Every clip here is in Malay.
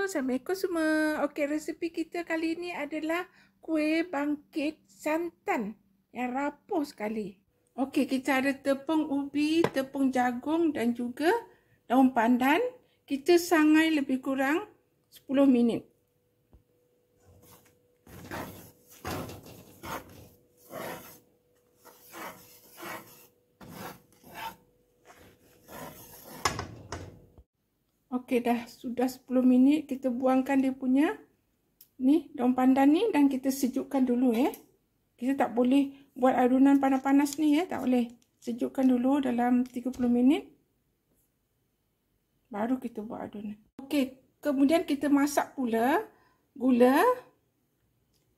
Assalamualaikum semua. Okey, resipi kita kali ini adalah kuih bangkit santan yang rapuh sekali. Okey, kita ada tepung ubi, tepung jagung dan juga daun pandan. Kita sangai lebih kurang 10 minit. Okey, sudah 10 minit, kita buangkan dia punya ni daun pandan ni dan kita sejukkan dulu ya. Kita tak boleh buat adunan panas-panas ni ya, tak boleh. Sejukkan dulu dalam 30 minit. Baru kita buat adunan. Okey, kemudian kita masak pula gula.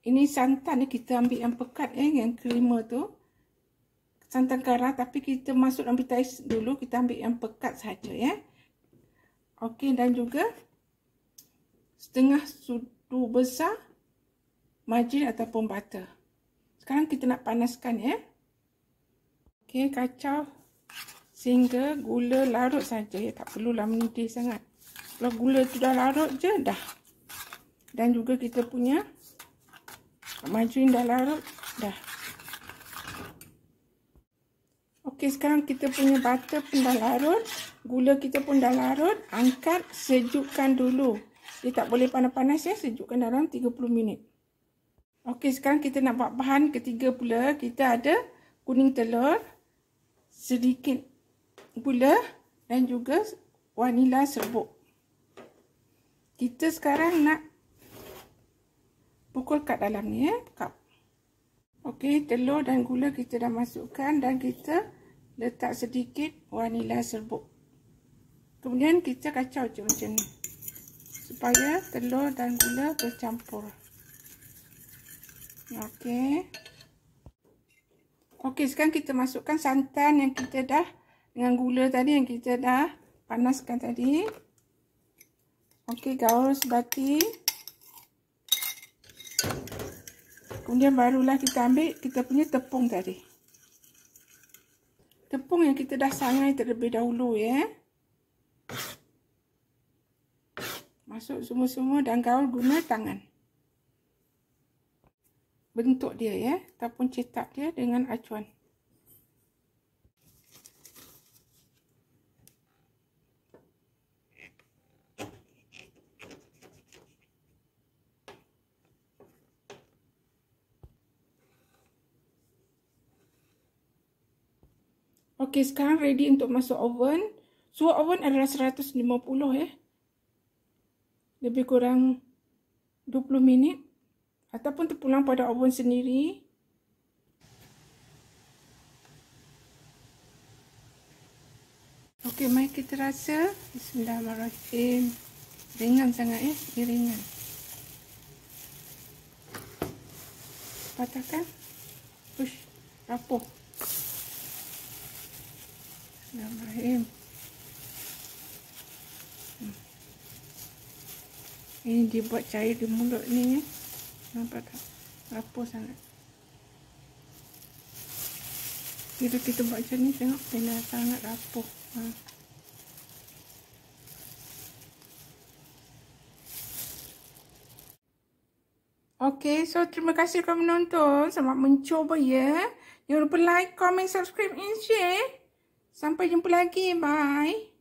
Ini santan ni kita ambil yang pekat yang krema tu. Santan kara tapi kita masuk dalam pita ais dulu, kita ambil yang pekat saja ya. Okey, dan juga setengah sudu besar margarin ataupun butter. Sekarang kita nak panaskan ya. Okey, kacau sehingga gula larut saja ya, tak perlulah mendidih sangat. Kalau gula tu dah larut je dah. Dan juga kita punya margarin dah larut dah. Okey, sekarang kita punya butter pun dah larut. Gula kita pun dah larut. Angkat, sejukkan dulu. Dia tak boleh panas-panas ya. Sejukkan dalam 30 minit. Okey, sekarang kita nak buat bahan ketiga pula. Kita ada kuning telur, sedikit gula dan juga vanila serbuk. Kita sekarang nak pukul kat dalam ni ya. Cup. Okey, telur dan gula kita dah masukkan dan kita letak sedikit vanila serbuk. Kemudian kita kacau je macam ni. Supaya telur dan gula bercampur. Okey. Okey, sekarang kita masukkan santan yang kita dah dengan gula tadi yang kita dah panaskan tadi. Okey, gaul sebati. Kemudian barulah kita ambil kita punya tepung tadi. Tepung yang kita dah sangai terlebih dahulu ya. Masuk semua-semua dan gaul guna tangan. Bentuk dia ya, ataupun cetak dia dengan acuan. Okey, sekarang ready untuk masuk oven. Suhu oven adalah 150 ya. Lebih kurang 20 minit. Ataupun terpulang pada oven sendiri. Okey, mari kita rasa. Bismillahirrahmanirrahim. Ringan sangat ya, dia ringan. Patahkan. Push, rapuh. Bismillahirrahmanirrahim. Ini dibuat cair di mulut ni ya. Nampak tak? Rapuh sangat. Bila kita buat macam ni, tengok dia sangat rapuh. Okey, so terima kasih kerana menonton. Selamat mencuba ya. Jangan lupa like, comment, subscribe and share. Sampai jumpa lagi. Bye.